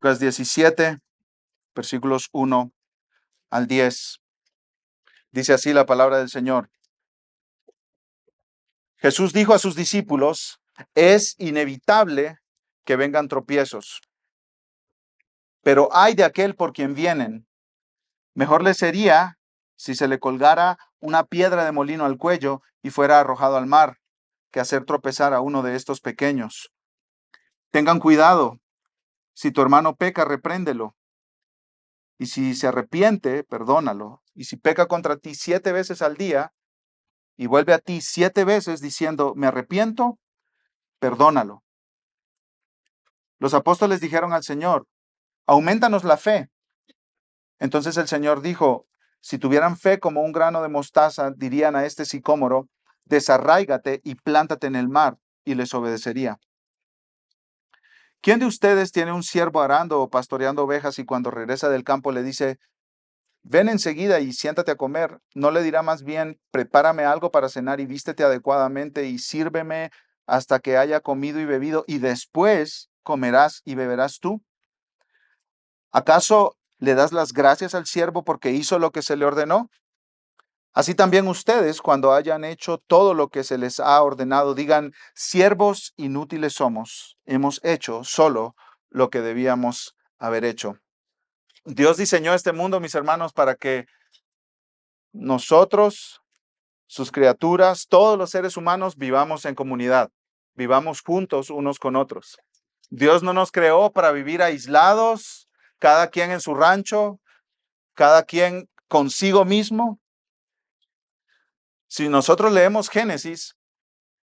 Lucas 17, versículos 1 al 10. Dice así la palabra del Señor. Jesús dijo a sus discípulos, es inevitable que vengan tropiezos, pero ay de aquel por quien vienen. Mejor le sería si se le colgara una piedra de molino al cuello y fuera arrojado al mar, que hacer tropezar a uno de estos pequeños. Tengan cuidado, si tu hermano peca, repréndelo, y si se arrepiente, perdónalo, y si peca contra ti 7 veces al día, y vuelve a ti 7 veces diciendo, me arrepiento, perdónalo. Los apóstoles dijeron al Señor, aumentanos la fe. Entonces el Señor dijo, si tuvieran fe como un grano de mostaza, dirían a este sicómoro, desarráigate y plántate en el mar, y les obedecería. ¿Quién de ustedes tiene un siervo arando o pastoreando ovejas y cuando regresa del campo le dice, ven enseguida y siéntate a comer? ¿No le dirá más bien, prepárame algo para cenar y vístete adecuadamente y sírveme hasta que haya comido y bebido y después comerás y beberás tú? ¿Acaso le das las gracias al siervo porque hizo lo que se le ordenó? Así también ustedes, cuando hayan hecho todo lo que se les ha ordenado, digan, siervos inútiles somos, hemos hecho solo lo que debíamos haber hecho. Dios diseñó este mundo, mis hermanos, para que nosotros, sus criaturas, todos los seres humanos, vivamos en comunidad, vivamos juntos unos con otros. Dios no nos creó para vivir aislados, cada quien en su rancho, cada quien consigo mismo. Si nosotros leemos Génesis,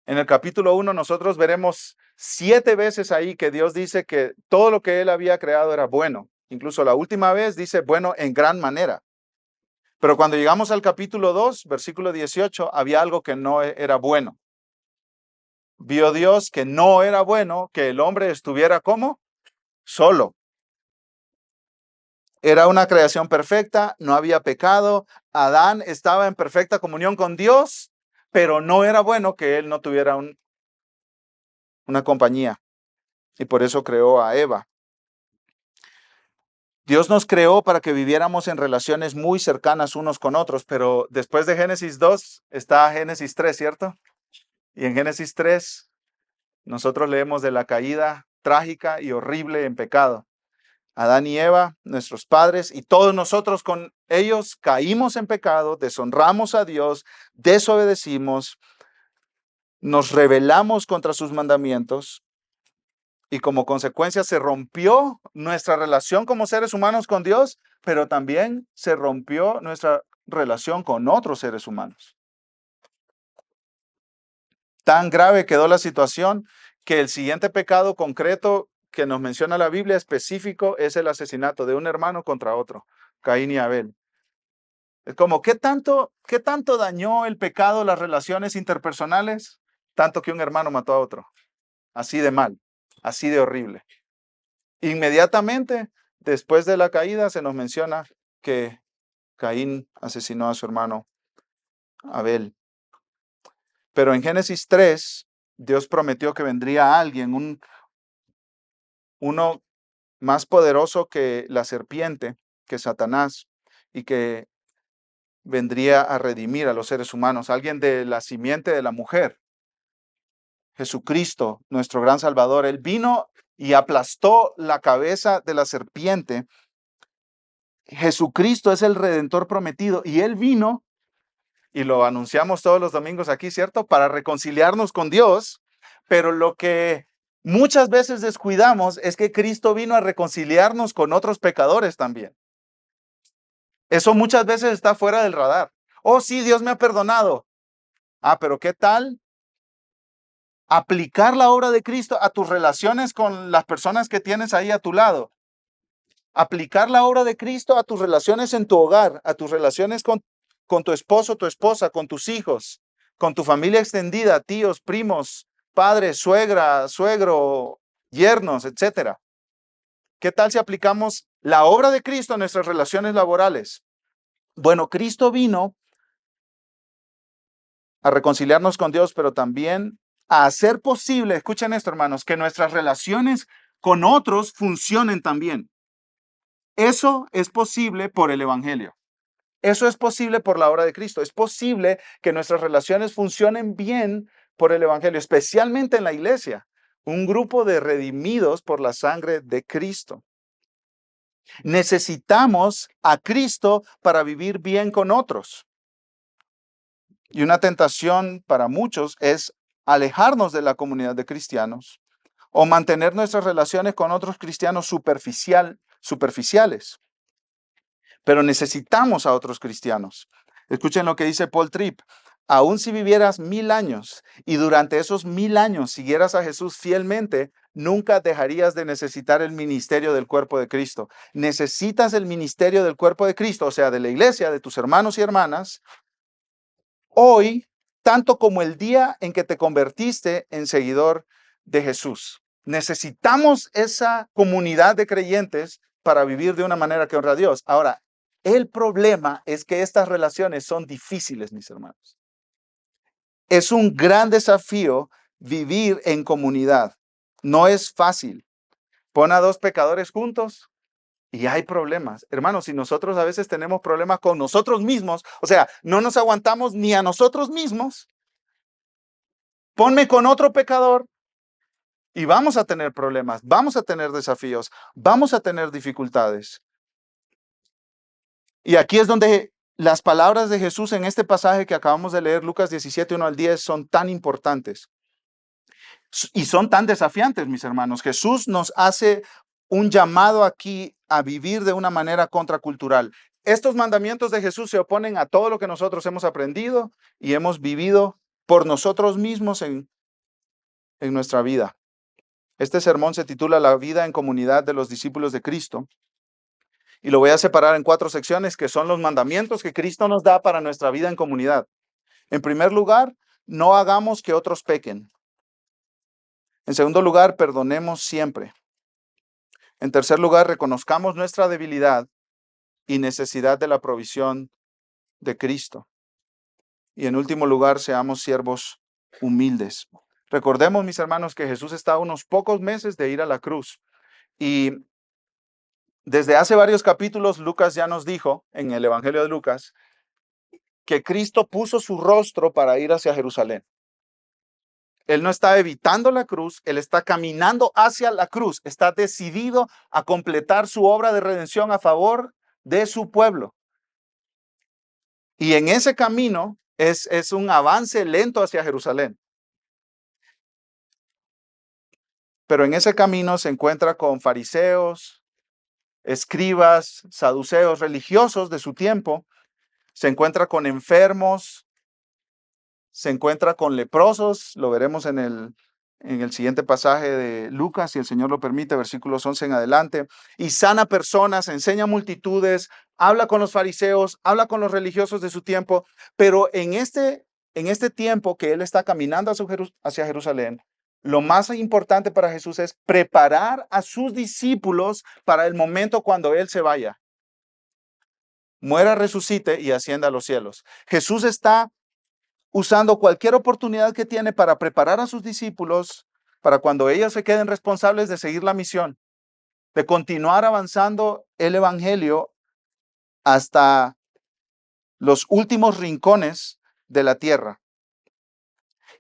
en el capítulo 1 nosotros veremos 7 veces ahí que Dios dice que todo lo que Él había creado era bueno. Incluso la última vez dice bueno en gran manera. Pero cuando llegamos al capítulo 2, versículo 18, había algo que no era bueno. Vio Dios que no era bueno que el hombre estuviera como solo. Era una creación perfecta, no había pecado. Adán estaba en perfecta comunión con Dios, pero no era bueno que él no tuviera una compañía. Y por eso creó a Eva. Dios nos creó para que viviéramos en relaciones muy cercanas unos con otros, pero después de Génesis 2 está Génesis 3, ¿cierto? Y en Génesis 3 nosotros leemos de la caída trágica y horrible en pecado. Adán y Eva, nuestros padres, y todos nosotros con ellos caímos en pecado, deshonramos a Dios, desobedecimos, nos rebelamos contra sus mandamientos y como consecuencia se rompió nuestra relación como seres humanos con Dios, pero también se rompió nuestra relación con otros seres humanos. Tan grave quedó la situación que el siguiente pecado concreto que nos menciona la Biblia específico es el asesinato de un hermano contra otro, Caín y Abel. Es como, ¿qué tanto dañó el pecado las relaciones interpersonales? Tanto que un hermano mató a otro. Así de mal, así de horrible. Inmediatamente después de la caída se nos menciona que Caín asesinó a su hermano Abel. Pero en Génesis 3, Dios prometió que vendría alguien, uno más poderoso que la serpiente, que Satanás, y que vendría a redimir a los seres humanos, alguien de la simiente de la mujer. Jesucristo, nuestro gran Salvador, Él vino y aplastó la cabeza de la serpiente. Jesucristo es el Redentor prometido y Él vino, y lo anunciamos todos los domingos aquí, ¿cierto? Para reconciliarnos con Dios, pero lo que muchas veces descuidamos es que Cristo vino a reconciliarnos con otros pecadores también. Eso muchas veces está fuera del radar. Oh, sí, Dios me ha perdonado. Ah, pero ¿qué tal aplicar la obra de Cristo a tus relaciones con las personas que tienes ahí a tu lado? Aplicar la obra de Cristo a tus relaciones en tu hogar, a tus relaciones con tu esposo, tu esposa, con tus hijos, con tu familia extendida, tíos, primos, padres, suegra, suegro, yernos, etcétera. ¿Qué tal si aplicamos la obra de Cristo a nuestras relaciones laborales? Bueno, Cristo vino a reconciliarnos con Dios, pero también a hacer posible, escuchen esto, hermanos, que nuestras relaciones con otros funcionen también. Eso es posible por el Evangelio. Eso es posible por la obra de Cristo. Es posible que nuestras relaciones funcionen bien por el Evangelio, especialmente en la iglesia, un grupo de redimidos por la sangre de Cristo. Necesitamos a Cristo para vivir bien con otros. Y una tentación para muchos es alejarnos de la comunidad de cristianos o mantener nuestras relaciones con otros cristianos superficiales. Pero necesitamos a otros cristianos. Escuchen lo que dice Paul Tripp. Aun si vivieras 1000 años y durante esos 1000 años siguieras a Jesús fielmente, nunca dejarías de necesitar el ministerio del cuerpo de Cristo. Necesitas el ministerio del cuerpo de Cristo, o sea, de la iglesia, de tus hermanos y hermanas, hoy, tanto como el día en que te convertiste en seguidor de Jesús. Necesitamos esa comunidad de creyentes para vivir de una manera que honra a Dios. Ahora, el problema es que estas relaciones son difíciles, mis hermanos. Es un gran desafío vivir en comunidad. No es fácil. Pon a dos pecadores juntos y hay problemas. Hermanos, si nosotros a veces tenemos problemas con nosotros mismos, o sea, no nos aguantamos ni a nosotros mismos, ponme con otro pecador y vamos a tener problemas, vamos a tener desafíos, vamos a tener dificultades. Y aquí es donde las palabras de Jesús en este pasaje que acabamos de leer, Lucas 17, 1 al 10, son tan importantes y son tan desafiantes, mis hermanos. Jesús nos hace un llamado aquí a vivir de una manera contracultural. Estos mandamientos de Jesús se oponen a todo lo que nosotros hemos aprendido y hemos vivido por nosotros mismos en nuestra vida. Este sermón se titula La vida en comunidad de los discípulos de Cristo y lo voy a separar en 4 secciones que son los mandamientos que Cristo nos da para nuestra vida en comunidad. En primer lugar, no hagamos que otros pequen. En segundo lugar, perdonemos siempre. En tercer lugar, reconozcamos nuestra debilidad y necesidad de la provisión de Cristo. Y en último lugar, seamos siervos humildes. Recordemos, mis hermanos, que Jesús está a unos pocos meses de ir a la cruz. Y desde hace varios capítulos, Lucas ya nos dijo, en el Evangelio de Lucas, que Cristo puso su rostro para ir hacia Jerusalén. Él no está evitando la cruz, Él está caminando hacia la cruz, está decidido a completar su obra de redención a favor de su pueblo. Y en ese camino es un avance lento hacia Jerusalén. Pero en ese camino se encuentra con fariseos, escribas, saduceos, religiosos de su tiempo, se encuentra con enfermos, se encuentra con leprosos, lo veremos en el siguiente pasaje de Lucas, si el Señor lo permite, versículos 11 en adelante, y sana personas, enseña multitudes, habla con los fariseos, habla con los religiosos de su tiempo, pero en este tiempo que Él está caminando hacia Jerusalén, lo más importante para Jesús es preparar a sus discípulos para el momento cuando Él se vaya. Muera, resucite y ascienda a los cielos. Jesús está usando cualquier oportunidad que tiene para preparar a sus discípulos para cuando ellos se queden responsables de seguir la misión, de continuar avanzando el evangelio hasta los últimos rincones de la tierra.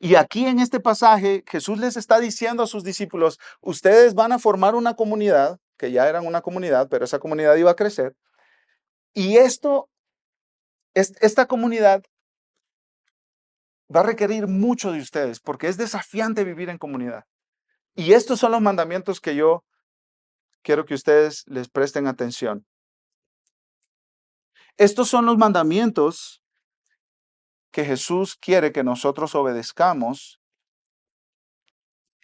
Y aquí en este pasaje, Jesús les está diciendo a sus discípulos, ustedes van a formar una comunidad, que ya eran una comunidad, pero esa comunidad iba a crecer. Y esta comunidad va a requerir mucho de ustedes, porque es desafiante vivir en comunidad. Y estos son los mandamientos que yo quiero que ustedes les presten atención. Estos son los mandamientos que Jesús quiere que nosotros obedezcamos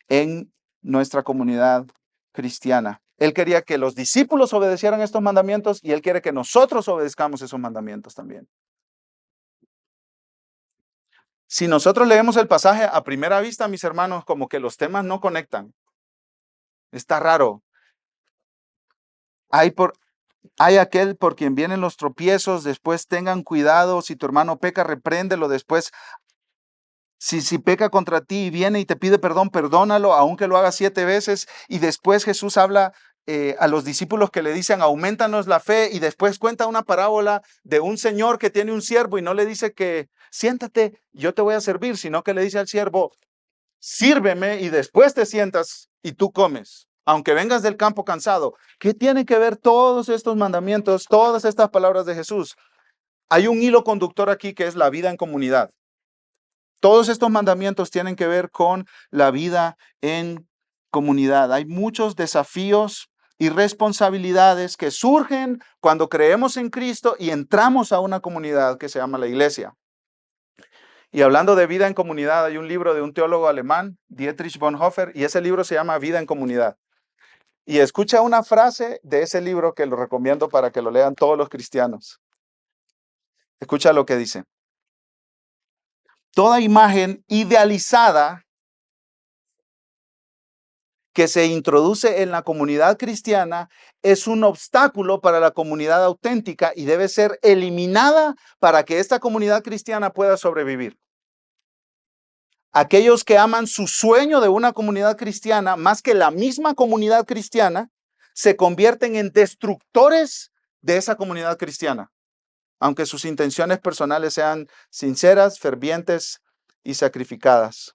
en nuestra comunidad cristiana. Él quería que los discípulos obedecieran estos mandamientos y Él quiere que nosotros obedezcamos esos mandamientos también. Si nosotros leemos el pasaje a primera vista, mis hermanos, como que los temas no conectan. Está raro. Hay aquel por quien vienen los tropiezos, después tengan cuidado, si tu hermano peca, repréndelo, después Si peca contra ti y viene y te pide perdón, perdónalo, aunque lo haga 7 veces. Y después Jesús habla a los discípulos que le dicen, aumentanos la fe. Y después cuenta una parábola de un señor que tiene un siervo y no le dice que siéntate, yo te voy a servir, sino que le dice al siervo, sírveme y después te sientas y tú comes, aunque vengas del campo cansado. ¿Qué tienen que ver todos estos mandamientos, todas estas palabras de Jesús? Hay un hilo conductor aquí que es la vida en comunidad. Todos estos mandamientos tienen que ver con la vida en comunidad. Hay muchos desafíos y responsabilidades que surgen cuando creemos en Cristo y entramos a una comunidad que se llama la iglesia. Y hablando de vida en comunidad, hay un libro de un teólogo alemán, Dietrich Bonhoeffer, y ese libro se llama Vida en comunidad. Y escucha una frase de ese libro que lo recomiendo para que lo lean todos los cristianos. Escucha lo que dice. Toda imagen idealizada que se introduce en la comunidad cristiana es un obstáculo para la comunidad auténtica y debe ser eliminada para que esta comunidad cristiana pueda sobrevivir. Aquellos que aman su sueño de una comunidad cristiana más que la misma comunidad cristiana se convierten en destructores de esa comunidad cristiana, aunque sus intenciones personales sean sinceras, fervientes y sacrificadas.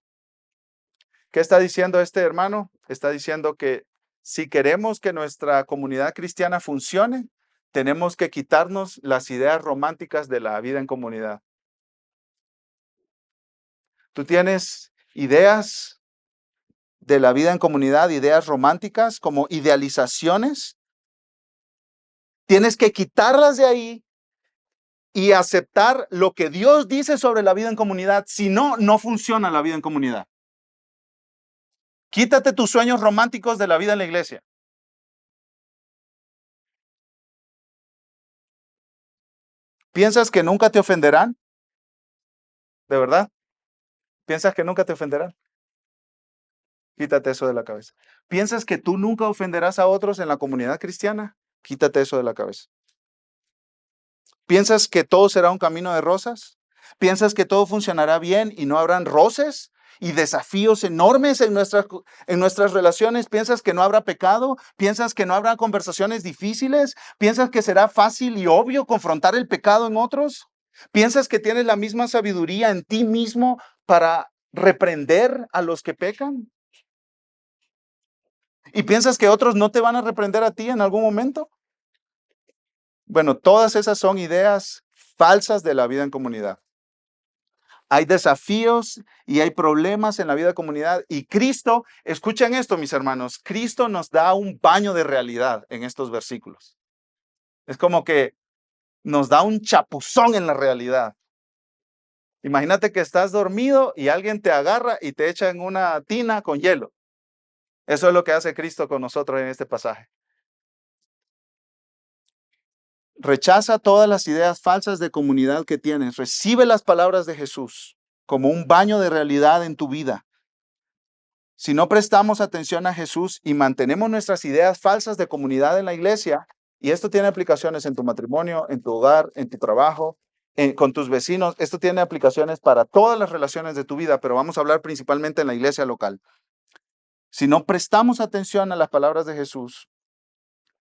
¿Qué está diciendo este hermano? Está diciendo que si queremos que nuestra comunidad cristiana funcione, tenemos que quitarnos las ideas románticas de la vida en comunidad. ¿Tú tienes ideas de la vida en comunidad, ideas románticas como idealizaciones? Tienes que quitarlas de ahí y aceptar lo que Dios dice sobre la vida en comunidad. Si no, no funciona la vida en comunidad. Quítate tus sueños románticos de la vida en la iglesia. ¿Piensas que nunca te ofenderán? ¿De verdad? ¿Piensas que nunca te ofenderán? Quítate eso de la cabeza. ¿Piensas que tú nunca ofenderás a otros en la comunidad cristiana? Quítate eso de la cabeza. ¿Piensas que todo será un camino de rosas? ¿Piensas que todo funcionará bien y no habrán roces y desafíos enormes en nuestras relaciones? ¿Piensas que no habrá pecado? ¿Piensas que no habrá conversaciones difíciles? ¿Piensas que será fácil y obvio confrontar el pecado en otros? ¿Piensas que tienes la misma sabiduría en ti mismo para reprender a los que pecan? ¿Y piensas que otros no te van a reprender a ti en algún momento? Bueno, todas esas son ideas falsas de la vida en comunidad. Hay desafíos y hay problemas en la vida de comunidad. Y Cristo, escuchen esto, mis hermanos, Cristo nos da un baño de realidad en estos versículos. Es como que nos da un chapuzón en la realidad. Imagínate que estás dormido y alguien te agarra y te echa en una tina con hielo. Eso es lo que hace Cristo con nosotros en este pasaje. Rechaza todas las ideas falsas de comunidad que tienes. Recibe las palabras de Jesús como un baño de realidad en tu vida. Si no prestamos atención a Jesús y mantenemos nuestras ideas falsas de comunidad en la iglesia, y esto tiene aplicaciones en tu matrimonio, en tu hogar, en tu trabajo, con tus vecinos, esto tiene aplicaciones para todas las relaciones de tu vida, pero vamos a hablar principalmente en la iglesia local. Si no prestamos atención a las palabras de Jesús,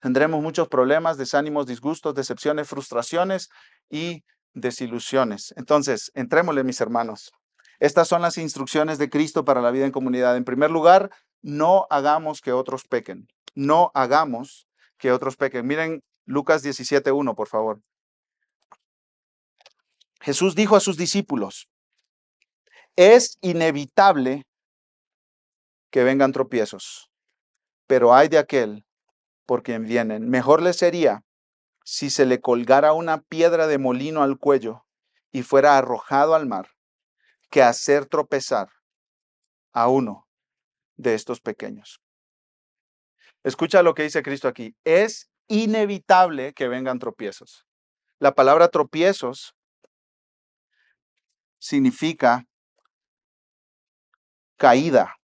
tendremos muchos problemas, desánimos, disgustos, decepciones, frustraciones y desilusiones. Entonces, entrémosle, mis hermanos. Estas son las instrucciones de Cristo para la vida en comunidad. En primer lugar, no hagamos que otros pequen. No hagamos que otros pequen. Miren Lucas 17:1, por favor. Jesús dijo a sus discípulos, es inevitable que vengan tropiezos, pero hay de aquel por quien vienen. Mejor le sería si se le colgara una piedra de molino al cuello y fuera arrojado al mar, que hacer tropezar a uno de estos pequeños. Escucha lo que dice Cristo aquí. Es inevitable que vengan tropiezos. La palabra tropiezos significa caída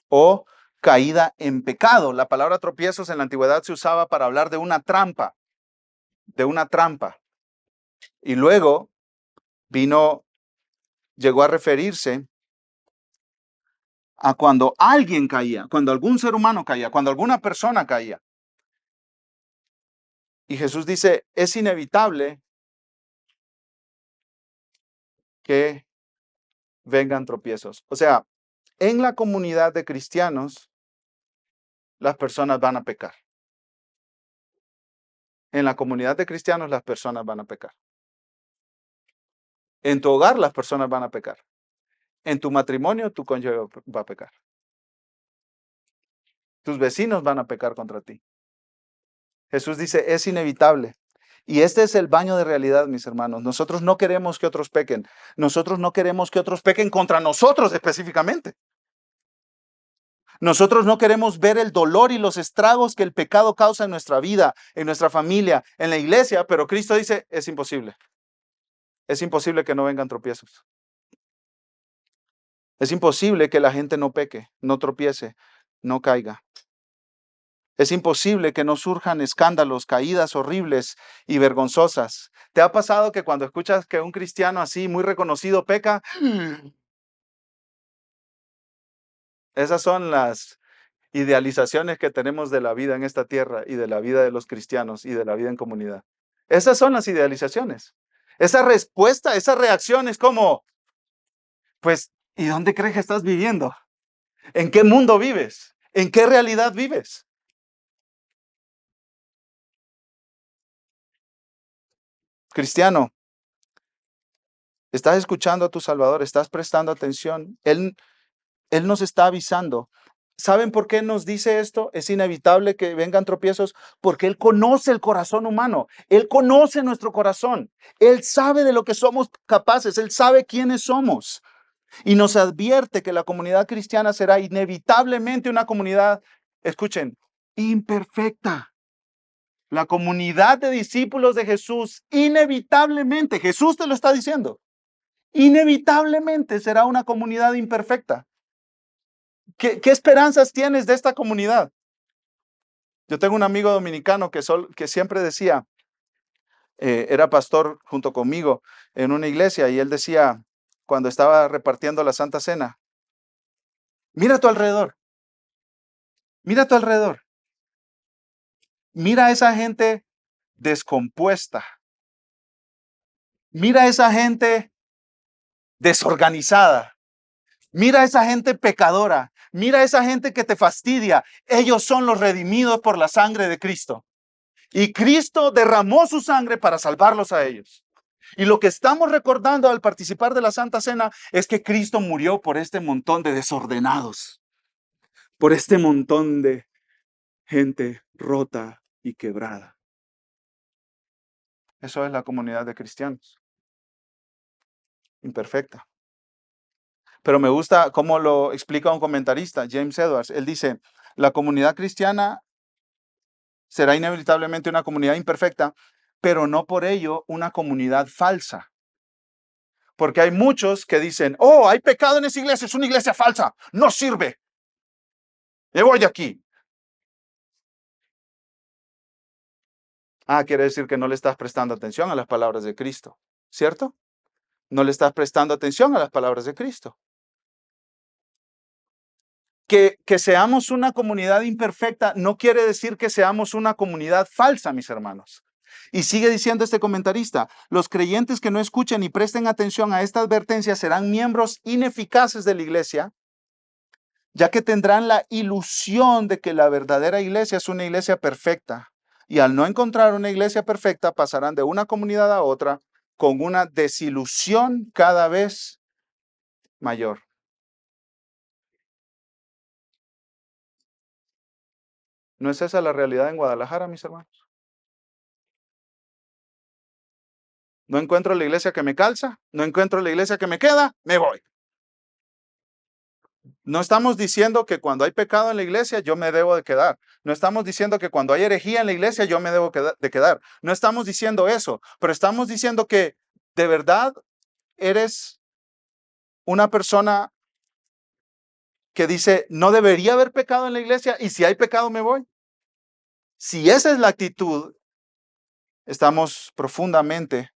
o caída en pecado. La palabra tropiezos en la antigüedad se usaba para hablar de una trampa, de una trampa. Y luego vino llegó a referirse a cuando alguien caía, cuando algún ser humano caía, cuando alguna persona caía. Y Jesús dice, es inevitable que vengan tropiezos. O sea, en la comunidad de cristianos, las personas van a pecar. En la comunidad de cristianos, las personas van a pecar. En tu hogar, las personas van a pecar. En tu matrimonio, tu cónyuge va a pecar. Tus vecinos van a pecar contra ti. Jesús dice, es inevitable. Y este es el baño de realidad, mis hermanos. Nosotros no queremos que otros pequen. Nosotros no queremos que otros pequen contra nosotros específicamente. Nosotros no queremos ver el dolor y los estragos que el pecado causa en nuestra vida, en nuestra familia, en la iglesia, pero Cristo dice, es imposible. Es imposible que no vengan tropiezos. Es imposible que la gente no peque, no tropiece, no caiga. Es imposible que no surjan escándalos, caídas horribles y vergonzosas. ¿Te ha pasado que cuando escuchas que un cristiano así, muy reconocido, peca? Esas son las idealizaciones que tenemos de la vida en esta tierra y de la vida de los cristianos y de la vida en comunidad. Esas son las idealizaciones. Esa respuesta, esa reacción es como, pues, ¿y dónde crees que estás viviendo? ¿En qué mundo vives? ¿En qué realidad vives? Cristiano, estás escuchando a tu Salvador, estás prestando atención. Él nos está avisando. ¿Saben por qué nos dice esto? Es inevitable que vengan tropiezos porque Él conoce el corazón humano. Él conoce nuestro corazón. Él sabe de lo que somos capaces. Él sabe quiénes somos. Y nos advierte que la comunidad cristiana será inevitablemente una comunidad, escuchen, imperfecta. La comunidad de discípulos de Jesús, inevitablemente, Jesús te lo está diciendo, inevitablemente será una comunidad imperfecta. ¿Qué esperanzas tienes de esta comunidad? Yo tengo un amigo dominicano que siempre decía, era pastor junto conmigo en una iglesia, y él decía, cuando estaba repartiendo la Santa Cena, mira a tu alrededor, mira a tu alrededor, mira a esa gente descompuesta, mira a esa gente desorganizada, mira a esa gente pecadora, mira a esa gente que te fastidia. Ellos son los redimidos por la sangre de Cristo. Y Cristo derramó su sangre para salvarlos a ellos. Y lo que estamos recordando al participar de la Santa Cena es que Cristo murió por este montón de desordenados, por este montón de gente rota y quebrada. Eso es la comunidad de cristianos, imperfecta. Pero me gusta cómo lo explica un comentarista, James Edwards. Él dice, la comunidad cristiana será inevitablemente una comunidad imperfecta, pero no por ello una comunidad falsa. Porque hay muchos que dicen, oh, hay pecado en esa iglesia, es una iglesia falsa, no sirve. Me voy de aquí. Quiere decir que no le estás prestando atención a las palabras de Cristo, ¿cierto? No le estás prestando atención a las palabras de Cristo. Que seamos una comunidad imperfecta no quiere decir que seamos una comunidad falsa, mis hermanos. Y sigue diciendo este comentarista, los creyentes que no escuchen y presten atención a esta advertencia serán miembros ineficaces de la iglesia, ya que tendrán la ilusión de que la verdadera iglesia es una iglesia perfecta. Y al no encontrar una iglesia perfecta, pasarán de una comunidad a otra con una desilusión cada vez mayor. ¿No es esa la realidad en Guadalajara, mis hermanos? No encuentro la iglesia que me calza, no encuentro la iglesia que me queda, me voy. No estamos diciendo que cuando hay pecado en la iglesia yo me debo de quedar. No estamos diciendo que cuando hay herejía en la iglesia yo me debo de quedar. No estamos diciendo eso, pero estamos diciendo que de verdad eres una persona que dice, no debería haber pecado en la iglesia y si hay pecado me voy. Si esa es la actitud, estamos profundamente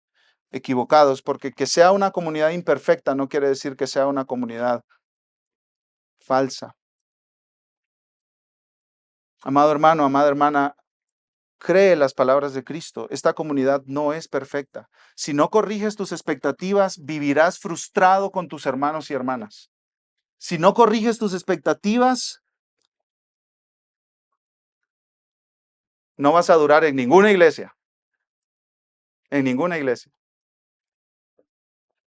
equivocados, porque que sea una comunidad imperfecta no quiere decir que sea una comunidad falsa. Amado hermano, amada hermana, cree las palabras de Cristo. Esta comunidad no es perfecta. Si no corriges tus expectativas, vivirás frustrado con tus hermanos y hermanas. Si no corriges tus expectativas, no vas a durar en ninguna iglesia. En ninguna iglesia.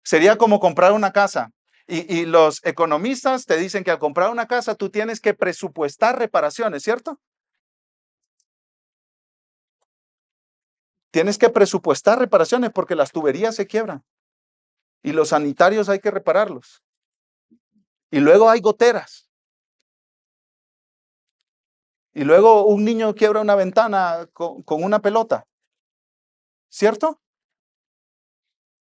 Sería como comprar una casa. Y los economistas te dicen que al comprar una casa tú tienes que presupuestar reparaciones, ¿cierto? Tienes que presupuestar reparaciones porque las tuberías se quiebran y los sanitarios hay que repararlos. Y luego hay goteras. Y luego un niño quiebra una ventana con una pelota, ¿cierto?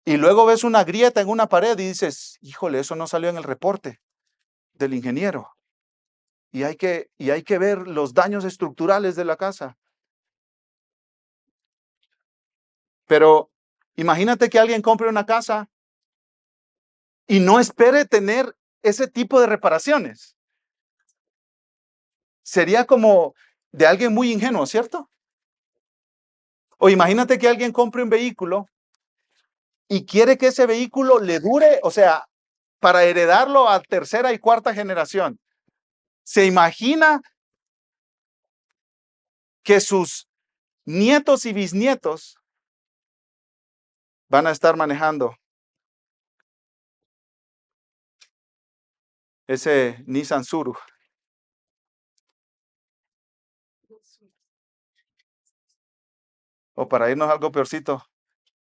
Y luego ves una grieta en una pared y dices, híjole, eso no salió en el reporte del ingeniero. Y hay que ver los daños estructurales de la casa. Pero imagínate que alguien compre una casa y no espere tener ese tipo de reparaciones. Sería como de alguien muy ingenuo, ¿cierto? O imagínate que alguien compre un vehículo y quiere que ese vehículo le dure, o sea, para heredarlo a tercera y cuarta generación. ¿Se imagina que sus nietos y bisnietos van a estar manejando ese Nissan Suru? O para irnos a algo peorcito,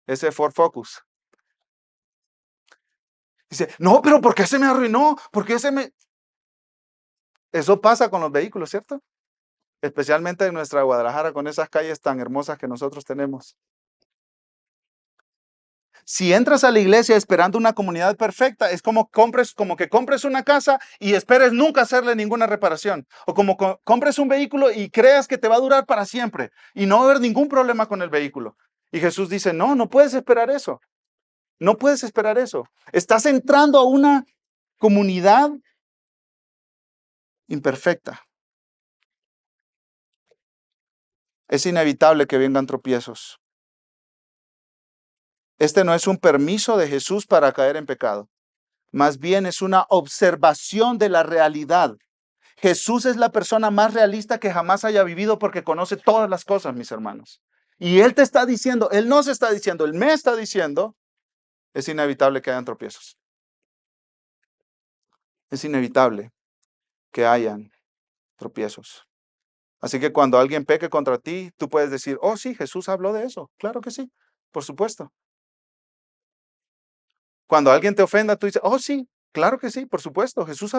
ese Ford Focus. Dice, no, pero ¿por qué se me arruinó? ¿Por qué se me...? Eso pasa con los vehículos, ¿cierto? Especialmente en nuestra Guadalajara, con esas calles tan hermosas que nosotros tenemos. Si entras a la iglesia esperando una comunidad perfecta, es como que compres una casa y esperes nunca hacerle ninguna reparación. O como compres un vehículo y creas que te va a durar para siempre y no va a haber ningún problema con el vehículo. Y Jesús dice, no, no puedes esperar eso. No puedes esperar eso. Estás entrando a una comunidad imperfecta. Es inevitable que vengan tropiezos. Este no es un permiso de Jesús para caer en pecado. Más bien es una observación de la realidad. Jesús es la persona más realista que jamás haya vivido porque conoce todas las cosas, mis hermanos. Y Él te está diciendo, Él no se está diciendo, Él me está diciendo, es inevitable que hayan tropiezos. Es inevitable que hayan tropiezos. Así que cuando alguien peque contra ti, tú puedes decir, oh sí, Jesús habló de eso. Claro que sí, por supuesto. Cuando alguien te ofenda, tú dices, oh sí, claro que sí, por supuesto. Jesús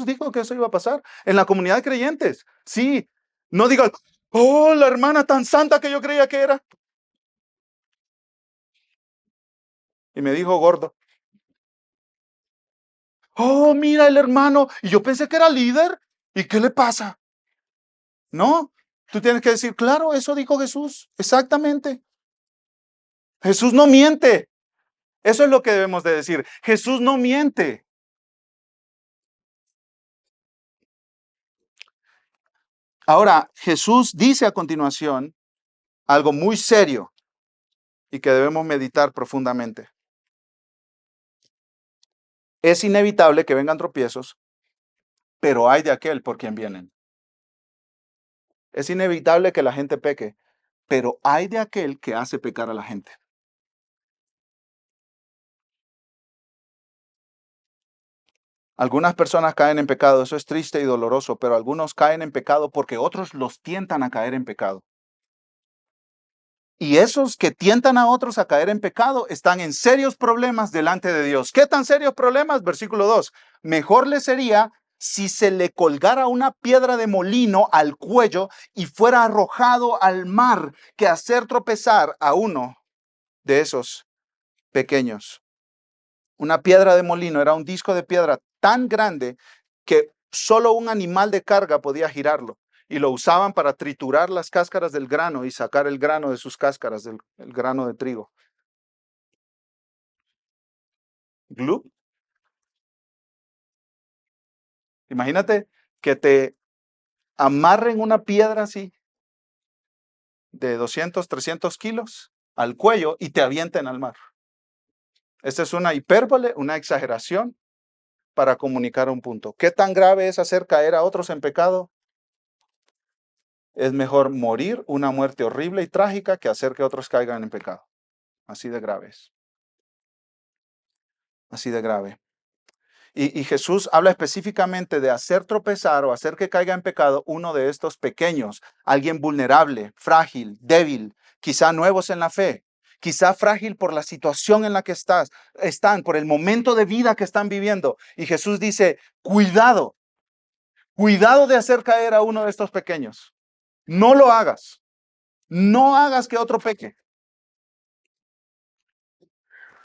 dijo que eso iba a pasar en la comunidad de creyentes. Sí, no digas, oh, la hermana tan santa que yo creía que era. Y me dijo gordo. Oh, mira el hermano. Y yo pensé que era líder. ¿Y qué le pasa? No, tú tienes que decir, claro, eso dijo Jesús. Exactamente. Jesús no miente. Eso es lo que debemos de decir. Jesús no miente. Ahora, Jesús dice a continuación algo muy serio y que debemos meditar profundamente. Es inevitable que vengan tropiezos, pero hay de aquel por quien vienen. Es inevitable que la gente peque, pero hay de aquel que hace pecar a la gente. Algunas personas caen en pecado, eso es triste y doloroso, pero algunos caen en pecado porque otros los tientan a caer en pecado. Y esos que tientan a otros a caer en pecado están en serios problemas delante de Dios. ¿Qué tan serios problemas? Versículo 2. Mejor le sería si se le colgara una piedra de molino al cuello y fuera arrojado al mar que hacer tropezar a uno de esos pequeños. Una piedra de molino era un disco de piedra tan grande que solo un animal de carga podía girarlo. Y lo usaban para triturar las cáscaras del grano y sacar el grano de sus cáscaras, el grano de trigo. glue. Imagínate que te amarren una piedra así de 200, 300 kilos al cuello y te avienten al mar. Esta es una hipérbole, una exageración para comunicar un punto. ¿Qué tan grave es hacer caer a otros en pecado? Es mejor morir una muerte horrible y trágica que hacer que otros caigan en pecado. Así de grave es. Así de grave. Y Jesús habla específicamente de hacer tropezar o hacer que caiga en pecado uno de estos pequeños, alguien vulnerable, frágil, débil, quizá nuevos en la fe, quizá frágil por la situación en la que están, por el momento de vida que están viviendo. Y Jesús dice, cuidado, cuidado de hacer caer a uno de estos pequeños. No lo hagas. No hagas que otro peque.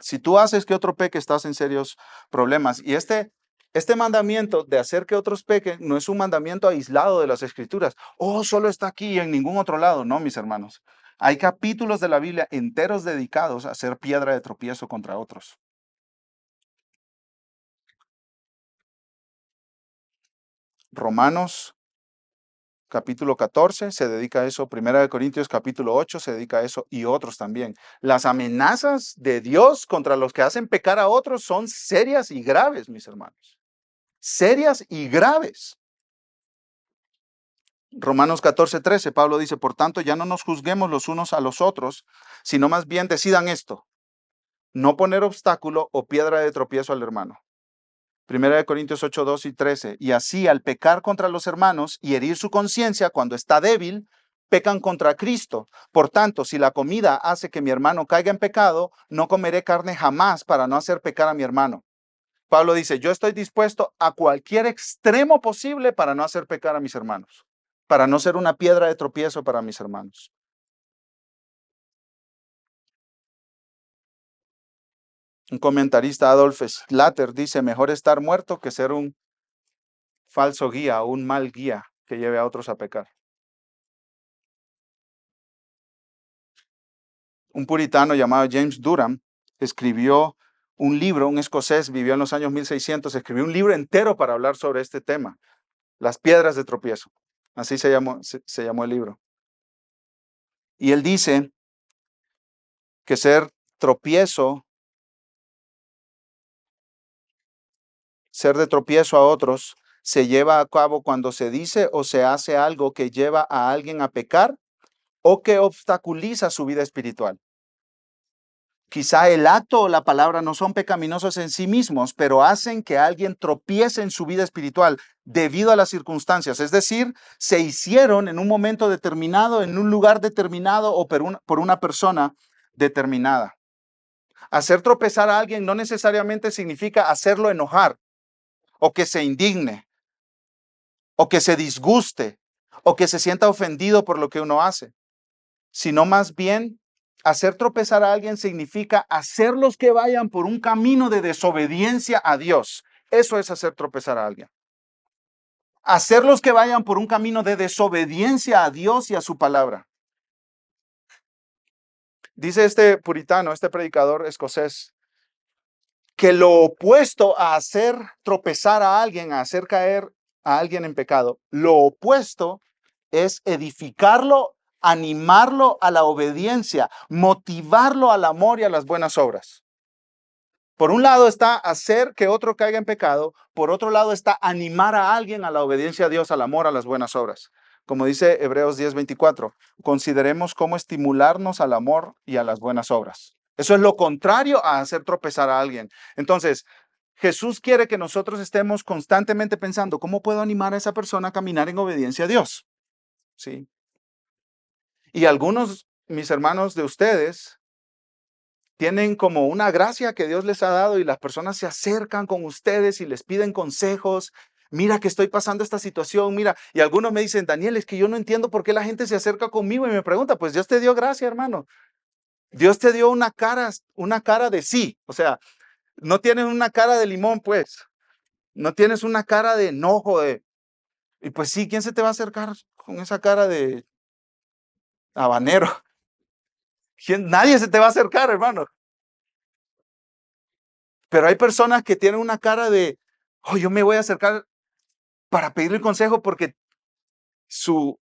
Si tú haces que otro peque, estás en serios problemas. Y este mandamiento de hacer que otros pequen no es un mandamiento aislado de las Escrituras. Oh, solo está aquí y en ningún otro lado. No, mis hermanos. Hay capítulos de la Biblia enteros dedicados a ser piedra de tropiezo contra otros. Romanos capítulo 14 se dedica a eso. Primera de Corintios capítulo 8 se dedica a eso y otros también. Las amenazas de Dios contra los que hacen pecar a otros son serias y graves, mis hermanos. Serias y graves. Romanos 14:13, Pablo dice, por tanto, ya no nos juzguemos los unos a los otros, sino más bien decidan esto, no poner obstáculo o piedra de tropiezo al hermano. Primera de Corintios 8:2 y 13, y así al pecar contra los hermanos y herir su conciencia cuando está débil, pecan contra Cristo. Por tanto, si la comida hace que mi hermano caiga en pecado, no comeré carne jamás para no hacer pecar a mi hermano. Pablo dice, yo estoy dispuesto a cualquier extremo posible para no hacer pecar a mis hermanos, para no ser una piedra de tropiezo para mis hermanos. Un comentarista, Adolf Schlatter, dice, mejor estar muerto que ser un falso guía o un mal guía que lleve a otros a pecar. Un puritano llamado James Durham escribió un libro, un escocés, vivió en los años 1600, escribió un libro entero para hablar sobre este tema, las piedras de tropiezo. Así se llamó el libro. Y él dice que ser tropiezo, ser de tropiezo a otros, se lleva a cabo cuando se dice o se hace algo que lleva a alguien a pecar o que obstaculiza su vida espiritual. Quizá el acto o la palabra no son pecaminosos en sí mismos, pero hacen que alguien tropiece en su vida espiritual debido a las circunstancias. Es decir, se hicieron en un momento determinado, en un lugar determinado o por una persona determinada. Hacer tropezar a alguien no necesariamente significa hacerlo enojar o que se indigne o que se disguste o que se sienta ofendido por lo que uno hace, sino más bien hacer tropezar a alguien significa hacerlos que vayan por un camino de desobediencia a Dios. Eso es hacer tropezar a alguien. Hacerlos que vayan por un camino de desobediencia a Dios y a su palabra. Dice este puritano, este predicador escocés, que lo opuesto a hacer tropezar a alguien, a hacer caer a alguien en pecado, lo opuesto es edificarlo, animarlo a la obediencia, motivarlo al amor y a las buenas obras. Por un lado está hacer que otro caiga en pecado, por otro lado está animar a alguien a la obediencia a Dios, al amor, a las buenas obras. Como dice Hebreos 10:24, consideremos cómo estimularnos al amor y a las buenas obras. Eso es lo contrario a hacer tropezar a alguien. Entonces, Jesús quiere que nosotros estemos constantemente pensando, ¿cómo puedo animar a esa persona a caminar en obediencia a Dios? ¿Sí? Y algunos, mis hermanos de ustedes, tienen como una gracia que Dios les ha dado y las personas se acercan con ustedes y les piden consejos. Mira que estoy pasando esta situación, mira. Y algunos me dicen, Daniel, es que yo no entiendo por qué la gente se acerca conmigo y me pregunta, pues Dios te dio gracia, hermano. Dios te dio una cara de sí. O sea, no tienes una cara de limón, pues. No tienes una cara de enojo. Y pues sí, ¿quién se te va a acercar con esa cara de habanero? Nadie se te va a acercar, hermano. Pero hay personas que tienen una cara de, oh, yo me voy a acercar para pedirle consejo porque su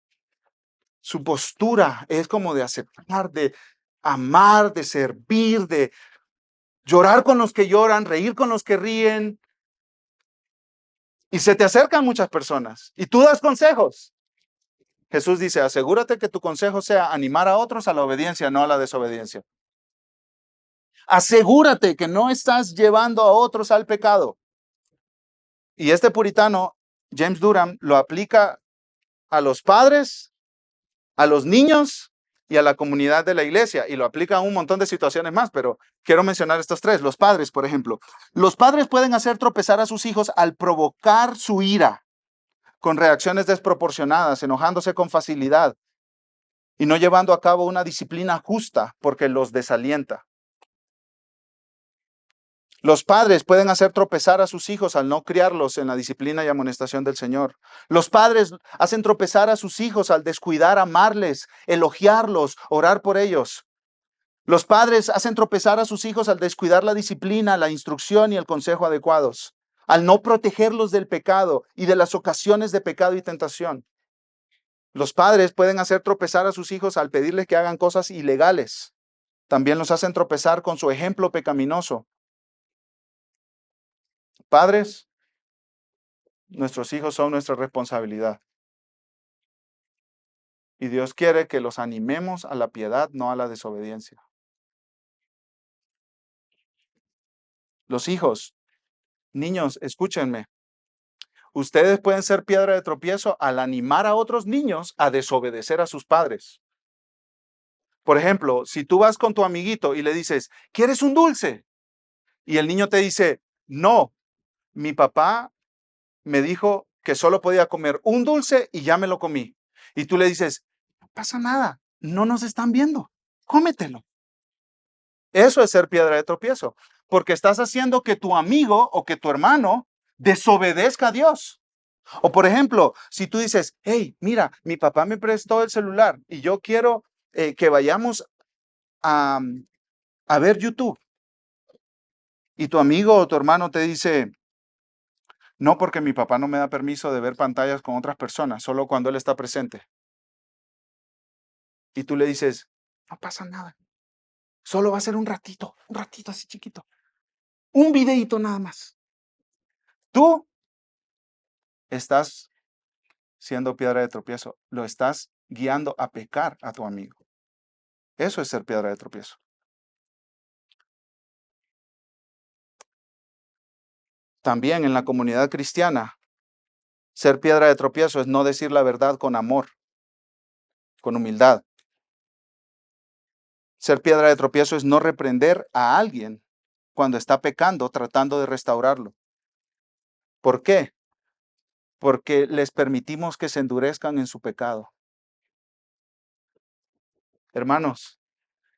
postura es como de aceptar, de amar, de servir, de llorar con los que lloran, reír con los que ríen. Y se te acercan muchas personas y tú das consejos. Jesús dice, asegúrate que tu consejo sea animar a otros a la obediencia, no a la desobediencia. Asegúrate que no estás llevando a otros al pecado. Y este puritano, James Durham, lo aplica a los padres, a los niños y a la comunidad de la iglesia. Y lo aplica a un montón de situaciones más, pero quiero mencionar estos tres. Los padres, por ejemplo. Los padres pueden hacer tropezar a sus hijos al provocar su ira con reacciones desproporcionadas, enojándose con facilidad y no llevando a cabo una disciplina justa porque los desalienta. Los padres pueden hacer tropezar a sus hijos al no criarlos en la disciplina y amonestación del Señor. Los padres hacen tropezar a sus hijos al descuidar, amarles, elogiarlos, orar por ellos. Los padres hacen tropezar a sus hijos al descuidar la disciplina, la instrucción y el consejo adecuados, al no protegerlos del pecado y de las ocasiones de pecado y tentación. Los padres pueden hacer tropezar a sus hijos al pedirles que hagan cosas ilegales. También los hacen tropezar con su ejemplo pecaminoso. Padres, nuestros hijos son nuestra responsabilidad. Y Dios quiere que los animemos a la piedad, no a la desobediencia. Los hijos, niños, escúchenme. Ustedes pueden ser piedra de tropiezo al animar a otros niños a desobedecer a sus padres. Por ejemplo, si tú vas con tu amiguito y le dices, ¿quieres un dulce? Y el niño te dice, no, mi papá me dijo que solo podía comer un dulce y ya me lo comí. Y tú le dices, no pasa nada, no nos están viendo, cómetelo. Eso es ser piedra de tropiezo, porque estás haciendo que tu amigo o que tu hermano desobedezca a Dios. O por ejemplo, si tú dices, hey, mira, mi papá me prestó el celular y yo quiero que vayamos a ver YouTube. Y tu amigo o tu hermano te dice, no, porque mi papá no me da permiso de ver pantallas con otras personas, solo cuando él está presente. Y tú le dices, no pasa nada, solo va a ser un ratito así chiquito. Un videíto nada más. Tú estás siendo piedra de tropiezo, lo estás guiando a pecar a tu amigo. Eso es ser piedra de tropiezo. También en la comunidad cristiana, ser piedra de tropiezo es no decir la verdad con amor, con humildad. Ser piedra de tropiezo es no reprender a alguien cuando está pecando, tratando de restaurarlo. ¿Por qué? Porque les permitimos que se endurezcan en su pecado. Hermanos,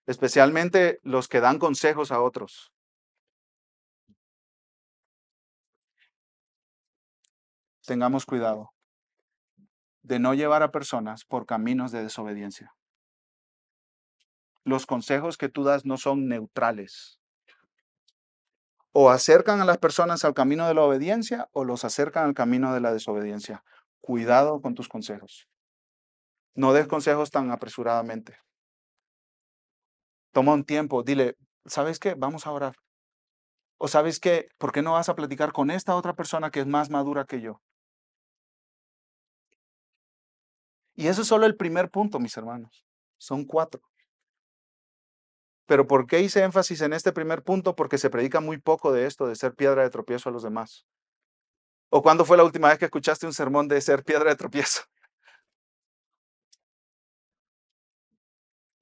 especialmente los que dan consejos a otros. Tengamos cuidado de no llevar a personas por caminos de desobediencia. Los consejos que tú das no son neutrales. O acercan a las personas al camino de la obediencia o los acercan al camino de la desobediencia. Cuidado con tus consejos. No des consejos tan apresuradamente. Toma un tiempo, dile, ¿sabes qué? Vamos a orar. O ¿sabes qué? ¿Por qué no vas a platicar con esta otra persona que es más madura que yo? Y eso es solo el primer punto, mis hermanos. Son 4. Pero ¿por qué hice énfasis en este primer punto? Porque se predica muy poco de esto, de ser piedra de tropiezo a los demás. ¿O cuándo fue la última vez que escuchaste un sermón de ser piedra de tropiezo?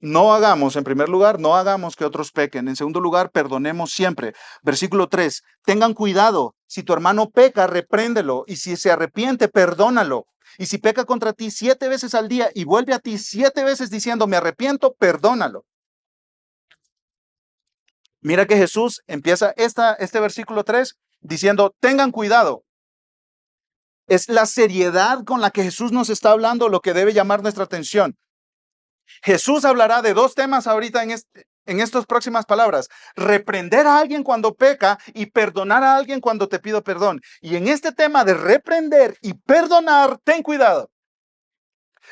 No hagamos, en primer lugar, no hagamos que otros pequen. En segundo lugar, perdonemos siempre. Versículo 3, tengan cuidado. Si tu hermano peca, repréndelo. Y si se arrepiente, perdónalo. Y si peca contra ti 7 veces al día y vuelve a ti 7 veces diciendo, me arrepiento, perdónalo. Mira que Jesús empieza este versículo 3 diciendo, tengan cuidado. Es la seriedad con la que Jesús nos está hablando lo que debe llamar nuestra atención. Jesús hablará de 2 temas ahorita en estas próximas palabras: reprender a alguien cuando peca y perdonar a alguien cuando te pido perdón. Y en este tema de reprender y perdonar, ten cuidado.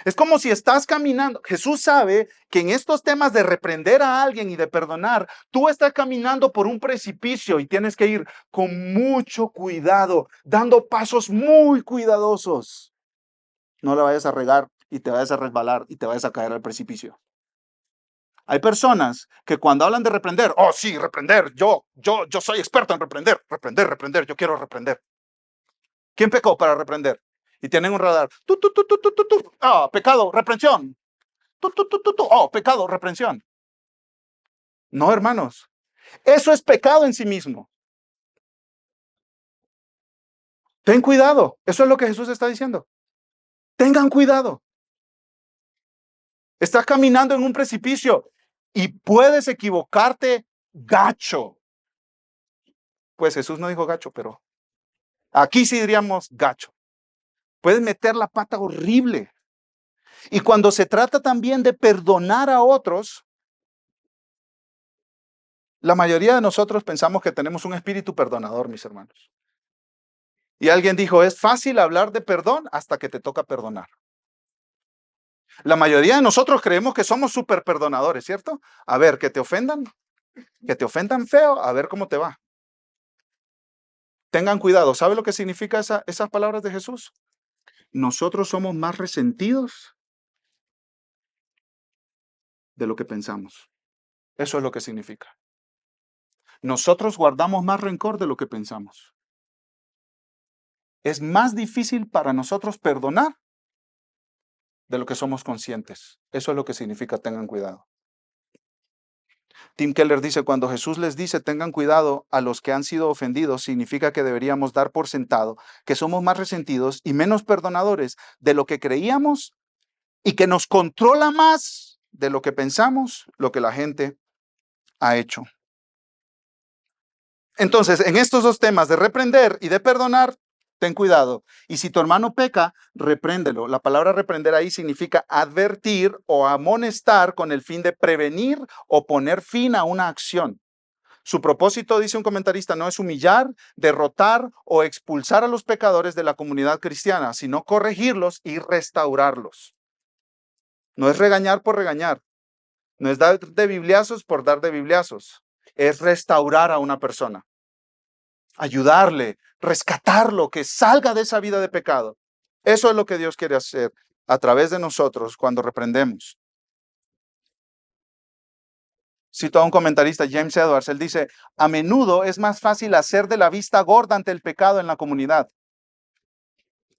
Es como si estás caminando. Jesús sabe que en estos temas de reprender a alguien y de perdonar, tú estás caminando por un precipicio y tienes que ir con mucho cuidado, dando pasos muy cuidadosos. No la vayas a regar y te vayas a resbalar y te vayas a caer al precipicio. Hay personas que cuando hablan de reprender, oh sí, reprender, yo soy experto en reprender, yo quiero reprender. ¿Quién pecó para reprender? Y tienen un radar. Pecado, reprensión. Pecado, reprensión. No, hermanos. Eso es pecado en sí mismo. Ten cuidado. Eso es lo que Jesús está diciendo. Tengan cuidado. Estás caminando en un precipicio y puedes equivocarte gacho. Pues Jesús no dijo gacho, pero aquí sí diríamos gacho. Puedes meter la pata horrible. Y cuando se trata también de perdonar a otros, la mayoría de nosotros pensamos que tenemos un espíritu perdonador, mis hermanos. Y alguien dijo, es fácil hablar de perdón hasta que te toca perdonar. La mayoría de nosotros creemos que somos súper perdonadores, ¿cierto? A ver, que te ofendan feo, a ver cómo te va. Tengan cuidado. ¿Sabe lo que significa esas palabras de Jesús? Nosotros somos más resentidos de lo que pensamos. Eso es lo que significa. Nosotros guardamos más rencor de lo que pensamos. Es más difícil para nosotros perdonar de lo que somos conscientes. Eso es lo que significa tengan cuidado. Tim Keller dice, cuando Jesús les dice tengan cuidado a los que han sido ofendidos, significa que deberíamos dar por sentado que somos más resentidos y menos perdonadores de lo que creíamos y que nos controla más de lo que pensamos, lo que la gente ha hecho. Entonces, en estos dos temas de reprender y de perdonar, ten cuidado. Y si tu hermano peca, repréndelo. La palabra reprender ahí significa advertir o amonestar con el fin de prevenir o poner fin a una acción. Su propósito, dice un comentarista, no es humillar, derrotar o expulsar a los pecadores de la comunidad cristiana, sino corregirlos y restaurarlos. No es regañar por regañar, no es dar de bibliazos por dar de bibliazos, es restaurar a una persona, ayudarle, rescatarlo, que salga de esa vida de pecado. Eso es lo que Dios quiere hacer a través de nosotros cuando reprendemos. Cito a un comentarista, James Edwards, él dice, a menudo es más fácil hacer de la vista gorda ante el pecado en la comunidad.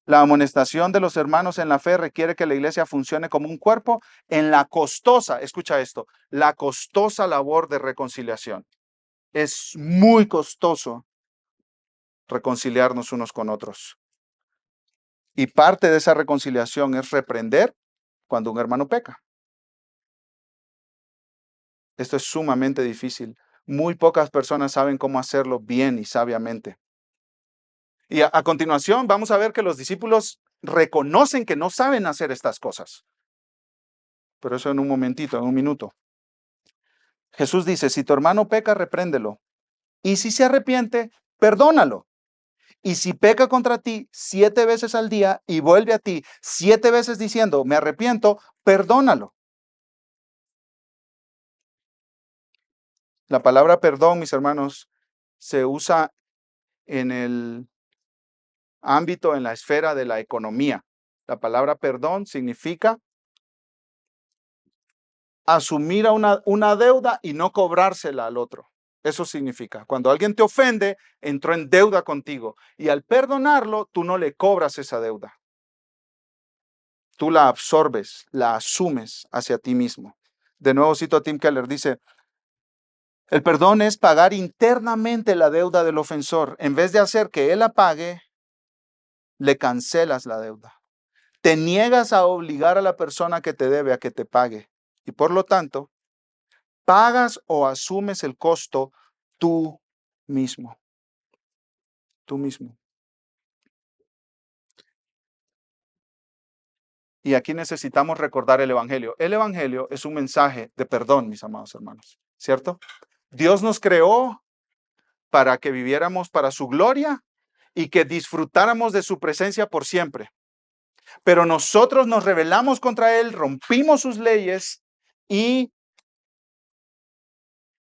La amonestación de los hermanos en la fe requiere que la iglesia funcione como un cuerpo en la costosa, escucha esto, la costosa labor de reconciliación. Es muy costoso reconciliarnos unos con otros. Y parte de esa reconciliación es reprender cuando un hermano peca. Esto es sumamente difícil. Muy pocas personas saben cómo hacerlo bien y sabiamente. Y a continuación vamos a ver que los discípulos reconocen que no saben hacer estas cosas. Pero eso en un momentito, en un minuto. Jesús dice, si tu hermano peca, repréndelo. Y si se arrepiente, perdónalo. Y si peca contra ti 7 veces al día y vuelve a ti 7 veces diciendo, me arrepiento, perdónalo. La palabra perdón, mis hermanos, se usa en el ámbito, en la esfera de la economía. La palabra perdón significa asumir una deuda y no cobrársela al otro. Eso significa, cuando alguien te ofende, entró en deuda contigo y al perdonarlo, tú no le cobras esa deuda. Tú la absorbes, la asumes hacia ti mismo. De nuevo cito a Tim Keller, dice, el perdón es pagar internamente la deuda del ofensor. En vez de hacer que él la pague, le cancelas la deuda. Te niegas a obligar a la persona que te debe a que te pague. Y por lo tanto, pagas o asumes el costo tú mismo. Tú mismo. Y aquí necesitamos recordar el Evangelio. El Evangelio es un mensaje de perdón, mis amados hermanos. ¿cierto? Dios nos creó para que viviéramos para su gloria y que disfrutáramos de su presencia por siempre. Pero nosotros nos rebelamos contra Él, rompimos sus leyes y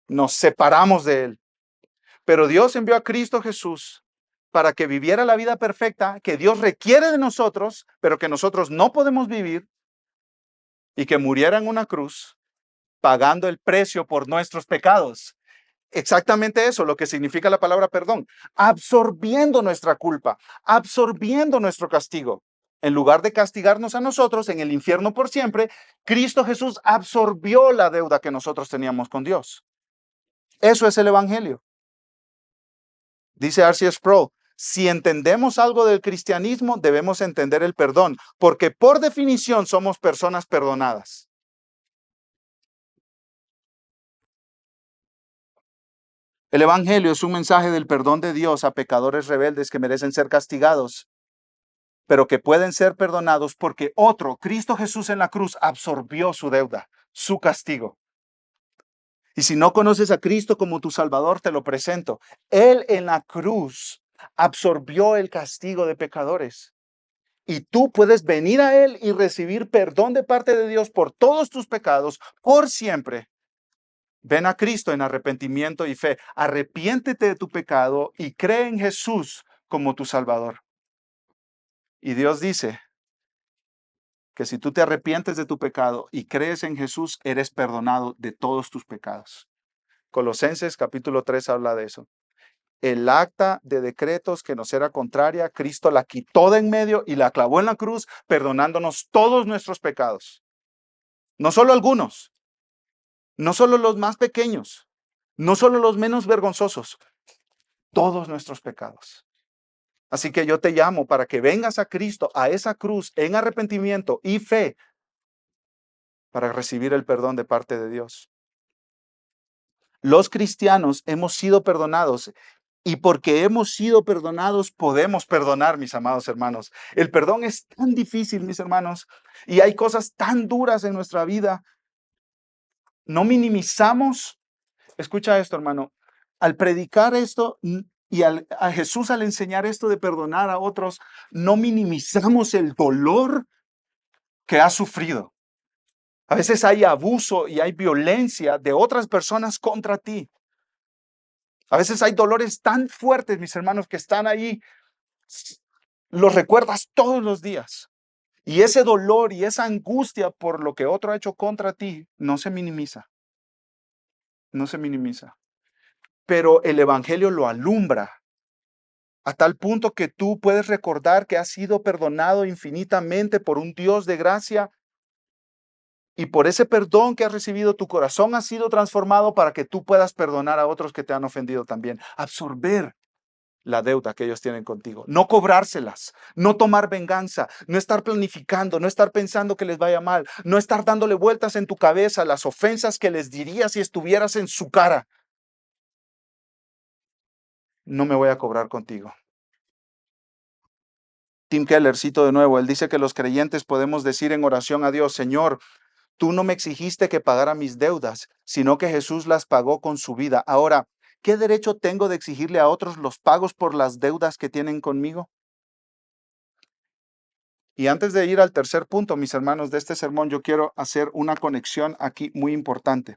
nos separamos de Él. Pero Dios envió a Cristo Jesús para que viviera la vida perfecta que Dios requiere de nosotros, pero que nosotros no podemos vivir, y que muriera en una cruz pagando el precio por nuestros pecados. Exactamente eso, lo que significa la palabra perdón, absorbiendo nuestra culpa, absorbiendo nuestro castigo. En lugar de castigarnos a nosotros en el infierno por siempre, Cristo Jesús absorbió la deuda que nosotros teníamos con Dios. Eso es el Evangelio. Dice R.C. Sproul, si entendemos algo del cristianismo, debemos entender el perdón, porque por definición somos personas perdonadas. El Evangelio es un mensaje del perdón de Dios a pecadores rebeldes que merecen ser castigados, pero que pueden ser perdonados porque otro, Cristo Jesús en la cruz, absorbió su deuda, su castigo. Y si no conoces a Cristo como tu Salvador, te lo presento. Él en la cruz absorbió el castigo de pecadores. Y tú puedes venir a Él y recibir perdón de parte de Dios por todos tus pecados, por siempre. Ven a Cristo en arrepentimiento y fe. Arrepiéntete de tu pecado y cree en Jesús como tu Salvador. Y Dios dice que si tú te arrepientes de tu pecado y crees en Jesús, eres perdonado de todos tus pecados. Colosenses capítulo 3 habla de eso. El acta de decretos que nos era contraria, Cristo la quitó de en medio y la clavó en la cruz, perdonándonos todos nuestros pecados. No solo algunos, no solo los más pequeños, no solo los menos vergonzosos, todos nuestros pecados. Así que yo te llamo para que vengas a Cristo, a esa cruz, en arrepentimiento y fe, para recibir el perdón de parte de Dios. Los cristianos hemos sido perdonados, y porque hemos sido perdonados podemos perdonar, mis amados hermanos. El perdón es tan difícil, mis hermanos, y hay cosas tan duras en nuestra vida. No minimizamos. Escucha esto, hermano. Al predicar esto y a Jesús al enseñar esto de perdonar a otros, no minimizamos el dolor que ha sufrido. A veces hay abuso y hay violencia de otras personas contra ti. A veces hay dolores tan fuertes, mis hermanos, que están ahí. Los recuerdas todos los días. Y ese dolor y esa angustia por lo que otro ha hecho contra ti no se minimiza. No se minimiza. Pero el Evangelio lo alumbra a tal punto que tú puedes recordar que has sido perdonado infinitamente por un Dios de gracia. Y por ese perdón que has recibido, tu corazón ha sido transformado para que tú puedas perdonar a otros que te han ofendido también. Absorber la deuda que ellos tienen contigo. No cobrárselas, no tomar venganza, no estar planificando, no estar pensando que les vaya mal, no estar dándole vueltas en tu cabeza las ofensas que les dirías si estuvieras en su cara. No me voy a cobrar contigo. Tim Keller, cito de nuevo, él dice que los creyentes podemos decir en oración a Dios: Señor, tú no me exigiste que pagara mis deudas, sino que Jesús las pagó con su vida. Ahora, ¿qué derecho tengo de exigirle a otros los pagos por las deudas que tienen conmigo? Y antes de ir al tercer punto, mis hermanos, de este sermón, yo quiero hacer una conexión aquí muy importante.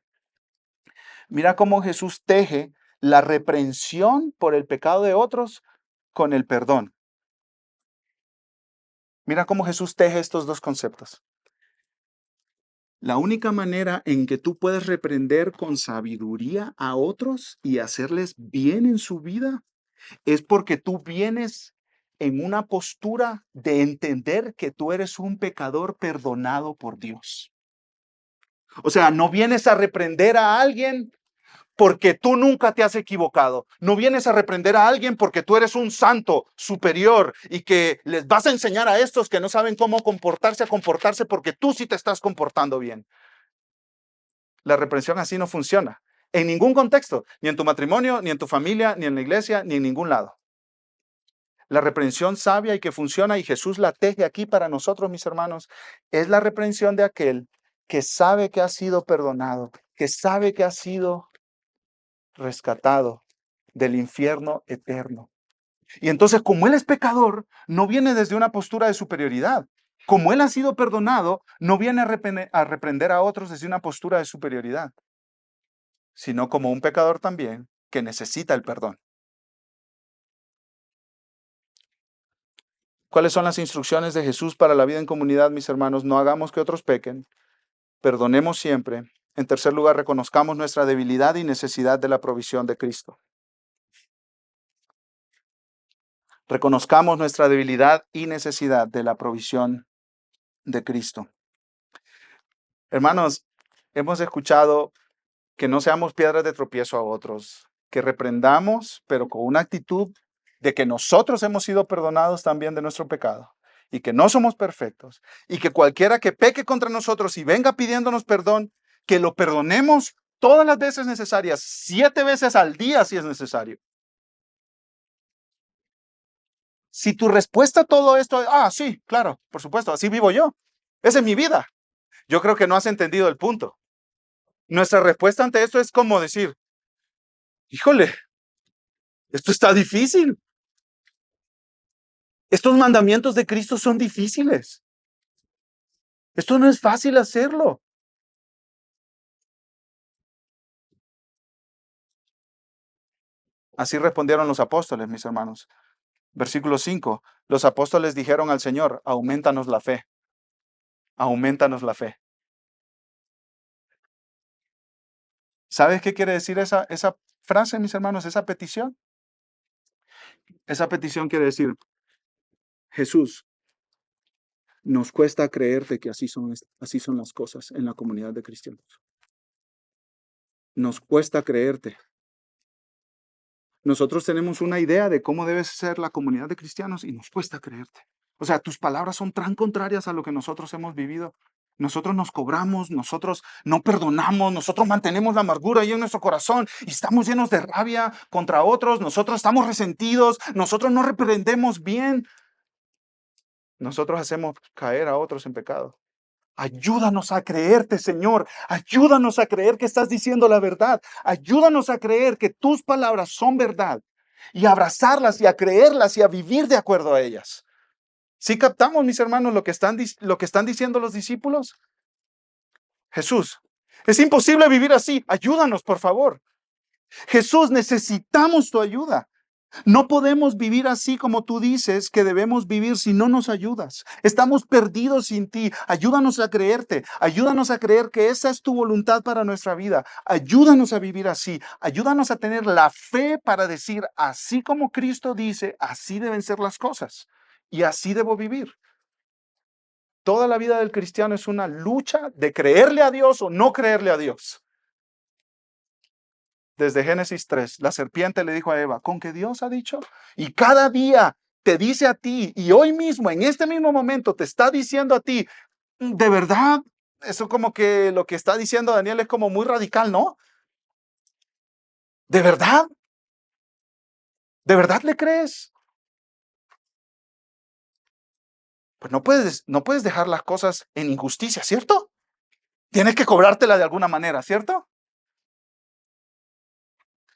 Mira cómo Jesús teje la reprensión por el pecado de otros con el perdón. Mira cómo Jesús teje estos dos conceptos. La única manera en que tú puedes reprender con sabiduría a otros y hacerles bien en su vida es porque tú vienes en una postura de entender que tú eres un pecador perdonado por Dios. O sea, no vienes a reprender a alguien porque tú nunca te has equivocado. No vienes a reprender a alguien porque tú eres un santo superior y que les vas a enseñar a estos que no saben cómo comportarse a comportarse porque tú sí te estás comportando bien. La reprensión así no funciona. En ningún contexto, ni en tu matrimonio, ni en tu familia, ni en la iglesia, ni en ningún lado. La reprensión sabia y que funciona, y Jesús la teje aquí para nosotros, mis hermanos, es la reprensión de aquel que sabe que ha sido perdonado, que sabe que ha sido rescatado del infierno eterno. Y entonces, como Él es pecador, no viene desde una postura de superioridad. Como Él ha sido perdonado, no viene a reprender a otros desde una postura de superioridad, sino como un pecador también que necesita el perdón. ¿Cuáles son las instrucciones de Jesús para la vida en comunidad, mis hermanos? No hagamos que otros pequen, perdonemos siempre. En tercer lugar, reconozcamos nuestra debilidad y necesidad de la provisión de Cristo. Reconozcamos nuestra debilidad y necesidad de la provisión de Cristo. Hermanos, hemos escuchado que no seamos piedras de tropiezo a otros, que reprendamos, pero con una actitud de que nosotros hemos sido perdonados también de nuestro pecado y que no somos perfectos y que cualquiera que peque contra nosotros y venga pidiéndonos perdón, que lo perdonemos todas las veces necesarias, 7 veces al día si es necesario. Si tu respuesta a todo esto, sí, claro, por supuesto, así vivo yo. Esa es mi vida. Yo creo que no has entendido el punto. Nuestra respuesta ante esto es como decir, híjole, esto está difícil. Estos mandamientos de Cristo son difíciles. Esto no es fácil hacerlo. Así respondieron los apóstoles, mis hermanos. Versículo 5. Los apóstoles dijeron al Señor, aumentanos la fe. Aumentanos la fe. ¿Sabes qué quiere decir esa frase, mis hermanos? Esa petición. Esa petición quiere decir, Jesús, nos cuesta creerte que así son las cosas en la comunidad de cristianos. Nos cuesta creerte. Nosotros tenemos una idea de cómo debe ser la comunidad de cristianos y nos cuesta creerte. O sea, tus palabras son tan contrarias a lo que nosotros hemos vivido. Nosotros nos cobramos, nosotros no perdonamos, nosotros mantenemos la amargura ahí en nuestro corazón y estamos llenos de rabia contra otros, nosotros estamos resentidos, nosotros no reprendemos bien, nosotros hacemos caer a otros en pecado. Ayúdanos a creerte, Señor. Ayúdanos a creer que estás diciendo la verdad. Ayúdanos a creer que tus palabras son verdad y a abrazarlas y a creerlas y a vivir de acuerdo a ellas. ¿Sí captamos, mis hermanos, lo que están diciendo los discípulos? Jesús, es imposible vivir así. Ayúdanos, por favor. Jesús, necesitamos tu ayuda. No podemos vivir así como tú dices que debemos vivir si no nos ayudas. Estamos perdidos sin ti. Ayúdanos a creerte. Ayúdanos a creer que esa es tu voluntad para nuestra vida. Ayúdanos a vivir así. Ayúdanos a tener la fe para decir, así como Cristo dice, así deben ser las cosas. Y así debo vivir. Toda la vida del cristiano es una lucha de creerle a Dios o no creerle a Dios. Desde Génesis 3, la serpiente le dijo a Eva, ¿con qué Dios ha dicho? Y cada día te dice a ti, y hoy mismo, en este mismo momento, te está diciendo a ti, de verdad, eso como que lo que está diciendo Daniel es como muy radical, ¿no? ¿De verdad? ¿De verdad le crees? Pues no puedes dejar las cosas en injusticia, ¿cierto? Tienes que cobrártela de alguna manera, ¿cierto?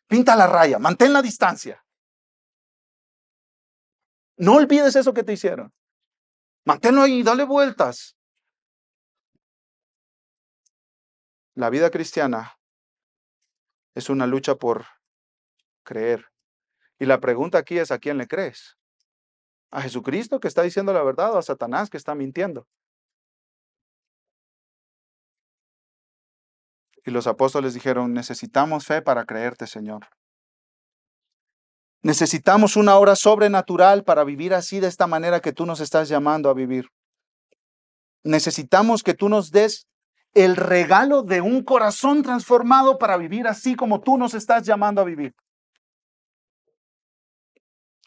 Pinta la raya, mantén la distancia. No olvides eso que te hicieron. Manténlo ahí, dale vueltas. La vida cristiana es una lucha por creer. Y la pregunta aquí es, ¿a quién le crees? ¿A Jesucristo que está diciendo la verdad o a Satanás que está mintiendo? Y los apóstoles dijeron, necesitamos fe para creerte, Señor. Necesitamos una obra sobrenatural para vivir así de esta manera que tú nos estás llamando a vivir. Necesitamos que tú nos des el regalo de un corazón transformado para vivir así como tú nos estás llamando a vivir.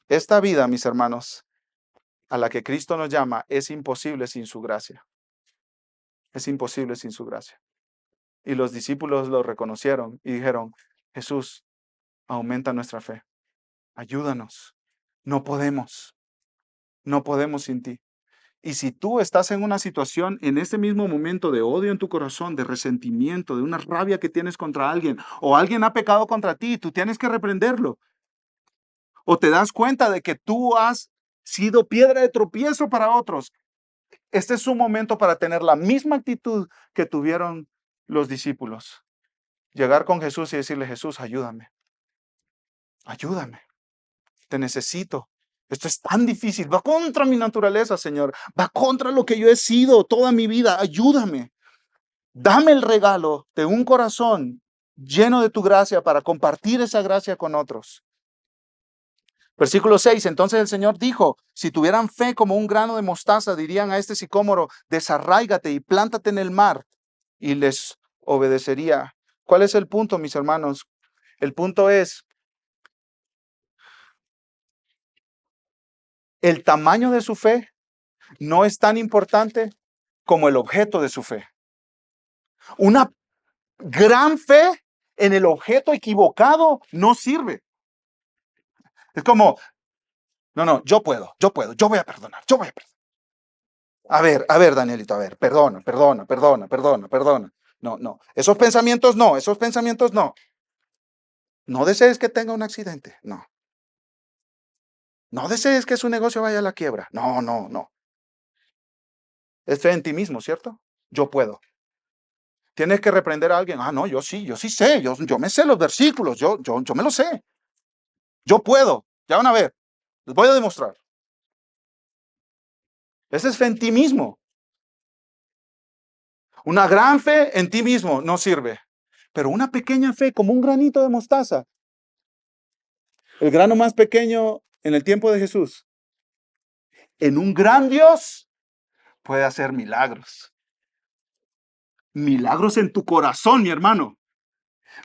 Esta vida, mis hermanos, a la que Cristo nos llama, es imposible sin su gracia. Es imposible sin su gracia. Y los discípulos lo reconocieron y dijeron, Jesús, aumenta nuestra fe. Ayúdanos. No podemos sin ti. Y si tú estás en una situación, en ese mismo momento de odio en tu corazón, de resentimiento, de una rabia que tienes contra alguien, o alguien ha pecado contra ti, tú tienes que reprenderlo. O te das cuenta de que tú has sido piedra de tropiezo para otros. Este es un momento para tener la misma actitud que tuvieron los discípulos. Llegar con Jesús y decirle, Jesús, ayúdame, ayúdame, te necesito. Esto es tan difícil, va contra mi naturaleza, Señor, va contra lo que yo he sido toda mi vida, ayúdame. Dame el regalo de un corazón lleno de tu gracia para compartir esa gracia con otros. Versículo 6, entonces el Señor dijo, si tuvieran fe como un grano de mostaza, dirían a este sicómoro, desarráigate y plántate en el mar, y les obedecería. ¿Cuál es el punto, mis hermanos? El punto es, el tamaño de su fe no es tan importante como el objeto de su fe. Una gran fe en el objeto equivocado no sirve. Es como, no, yo puedo, yo voy a perdonar, yo voy a perdonar. A ver, Danielito, a ver, perdona. No, esos pensamientos no, esos pensamientos no. No desees que tenga un accidente, no. No desees que su negocio vaya a la quiebra, no. Es fe en ti mismo, ¿cierto? Yo puedo. Tienes que reprender a alguien, no, yo sí sé, yo me sé los versículos, yo me lo sé. Yo puedo, ya van a ver, les voy a demostrar. Ese es fe en ti mismo. Una gran fe en ti mismo no sirve. Pero una pequeña fe, como un granito de mostaza, el grano más pequeño en el tiempo de Jesús, en un gran Dios puede hacer milagros. Milagros en tu corazón, mi hermano.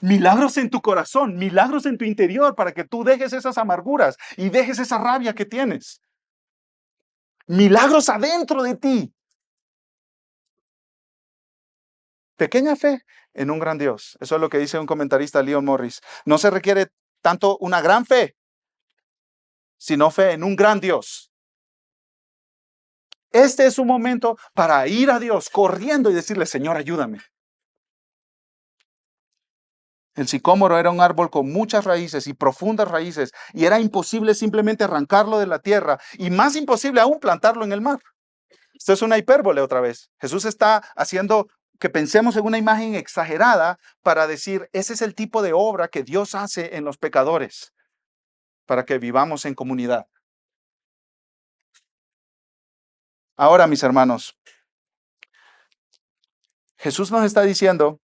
Milagros en tu corazón, milagros en tu interior para que tú dejes esas amarguras y dejes esa rabia que tienes. Milagros adentro de ti. Pequeña fe en un gran Dios. Eso es lo que dice un comentarista, Leon Morris. No se requiere tanto una gran fe, sino fe en un gran Dios. Este es un momento para ir a Dios corriendo y decirle, Señor, ayúdame. El sicómoro era un árbol con muchas raíces y profundas raíces, y era imposible simplemente arrancarlo de la tierra, y más imposible aún plantarlo en el mar. Esto es una hipérbole otra vez. Jesús está haciendo que pensemos en una imagen exagerada para decir, ese es el tipo de obra que Dios hace en los pecadores, para que vivamos en comunidad. Ahora, mis hermanos, Jesús nos está diciendo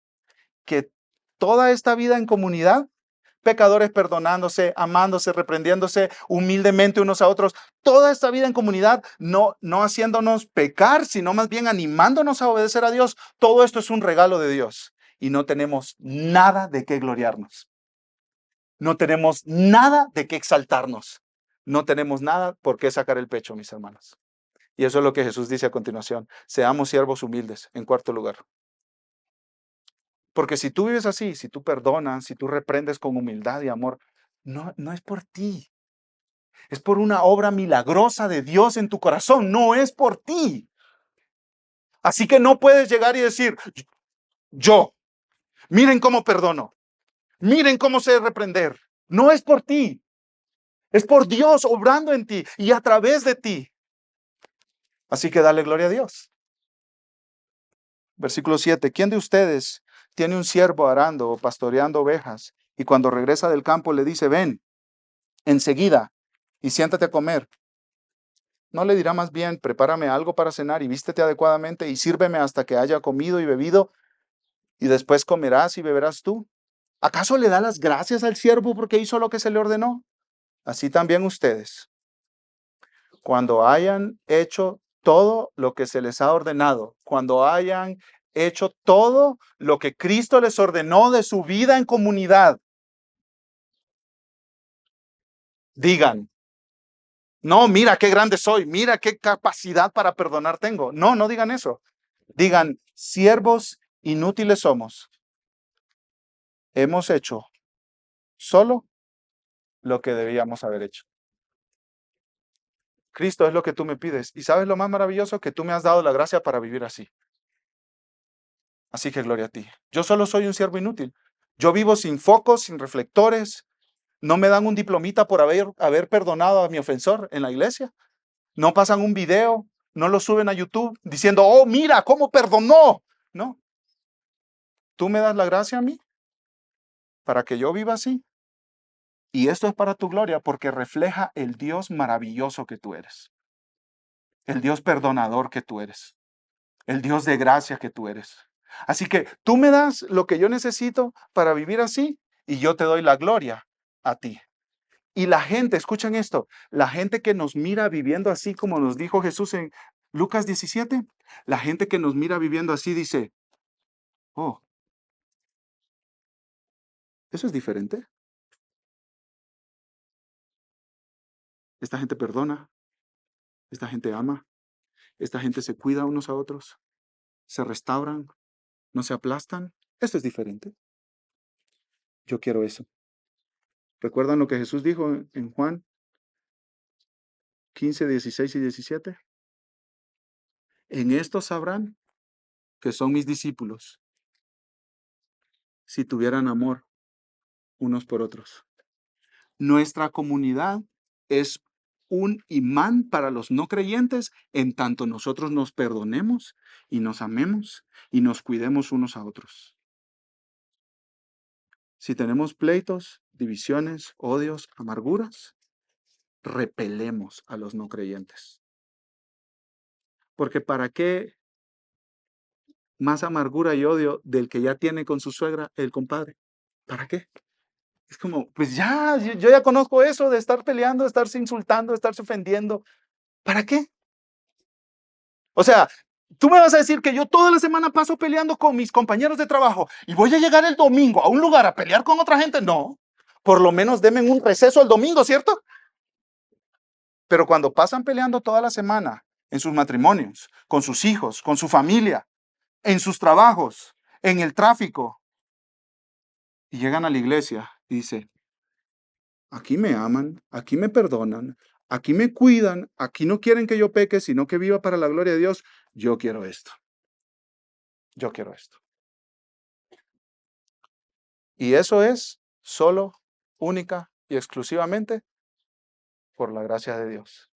que toda esta vida en comunidad, pecadores perdonándose, amándose, reprendiéndose humildemente unos a otros, toda esta vida en comunidad, no haciéndonos pecar, sino más bien animándonos a obedecer a Dios, todo esto es un regalo de Dios y no tenemos nada de qué gloriarnos. No tenemos nada de qué exaltarnos. No tenemos nada por qué sacar el pecho, mis hermanos. Y eso es lo que Jesús dice a continuación. Seamos siervos humildes, en cuarto lugar. Porque si tú vives así, si tú perdonas, si tú reprendes con humildad y amor, no es por ti. Es por una obra milagrosa de Dios en tu corazón. No es por ti. Así que no puedes llegar y decir, yo, miren cómo perdono. Miren cómo sé reprender. No es por ti. Es por Dios obrando en ti y a través de ti. Así que dale gloria a Dios. Versículo 7. ¿Quién de ustedes tiene un siervo arando o pastoreando ovejas y cuando regresa del campo le dice, ven, enseguida, y siéntate a comer? ¿No le dirá más bien, prepárame algo para cenar y vístete adecuadamente y sírveme hasta que haya comido y bebido y después comerás y beberás tú? ¿Acaso le da las gracias al siervo porque hizo lo que se le ordenó? Así también ustedes, cuando hayan hecho todo lo que se les ha ordenado, cuando hayan hecho todo lo que Cristo les ordenó de su vida en comunidad, digan, no, mira qué grande soy, mira qué capacidad para perdonar tengo. No digan eso. Digan, siervos inútiles somos. Hemos hecho solo lo que debíamos haber hecho. Cristo, es lo que tú me pides. Y ¿sabes lo más maravilloso? Que tú me has dado la gracia para vivir así. Así que gloria a ti. Yo solo soy un siervo inútil. Yo vivo sin focos, sin reflectores. No me dan un diplomita por haber perdonado a mi ofensor en la iglesia. No pasan un video, no lo suben a YouTube diciendo, oh, mira cómo perdonó. No, tú me das la gracia a mí para que yo viva así. Y esto es para tu gloria porque refleja el Dios maravilloso que tú eres. El Dios perdonador que tú eres. El Dios de gracia que tú eres. Así que tú me das lo que yo necesito para vivir así y yo te doy la gloria a ti. Y la gente, escuchen esto, la gente que nos mira viviendo así como nos dijo Jesús en Lucas 17, la gente que nos mira viviendo así dice, oh, eso es diferente. Esta gente perdona, esta gente ama, esta gente se cuida unos a otros, se restauran, no se aplastan. Esto es diferente. Yo quiero eso. ¿Recuerdan lo que Jesús dijo en Juan 15, 16 y 17? En esto sabrán que son mis discípulos, si tuvieran amor unos por otros. Nuestra comunidad es un imán para los no creyentes en tanto nosotros nos perdonemos y nos amemos y nos cuidemos unos a otros. Si tenemos pleitos, divisiones, odios, amarguras, repelemos a los no creyentes. Porque ¿para qué más amargura y odio del que ya tiene con su suegra el compadre? ¿Para qué? Es como, pues ya, yo ya conozco eso de estar peleando, de estarse insultando, de estarse ofendiendo. ¿Para qué? O sea, tú me vas a decir que yo toda la semana paso peleando con mis compañeros de trabajo y voy a llegar el domingo a un lugar a pelear con otra gente. No, por lo menos denme un receso el domingo, ¿cierto? Pero cuando pasan peleando toda la semana en sus matrimonios, con sus hijos, con su familia, en sus trabajos, en el tráfico, y llegan a la iglesia y dice, aquí me aman, aquí me perdonan, aquí me cuidan, aquí no quieren que yo peque, sino que viva para la gloria de Dios, yo quiero esto. Yo quiero esto. Y eso es solo, única y exclusivamente por la gracia de Dios.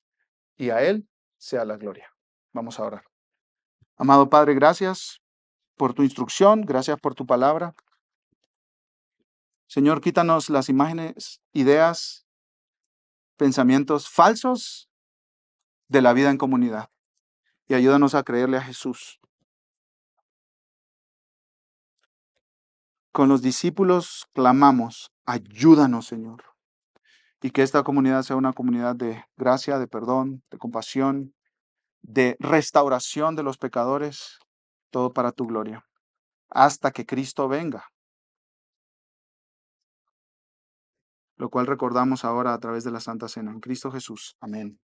Y a Él sea la gloria. Vamos a orar. Amado Padre, gracias por tu instrucción, gracias por tu palabra. Señor, quítanos las imágenes, ideas, pensamientos falsos de la vida en comunidad y ayúdanos a creerle a Jesús. Con los discípulos clamamos, ayúdanos, Señor. Y que esta comunidad sea una comunidad de gracia, de perdón, de compasión, de restauración de los pecadores, todo para tu gloria, hasta que Cristo venga, lo cual recordamos ahora a través de la Santa Cena. En Cristo Jesús. Amén.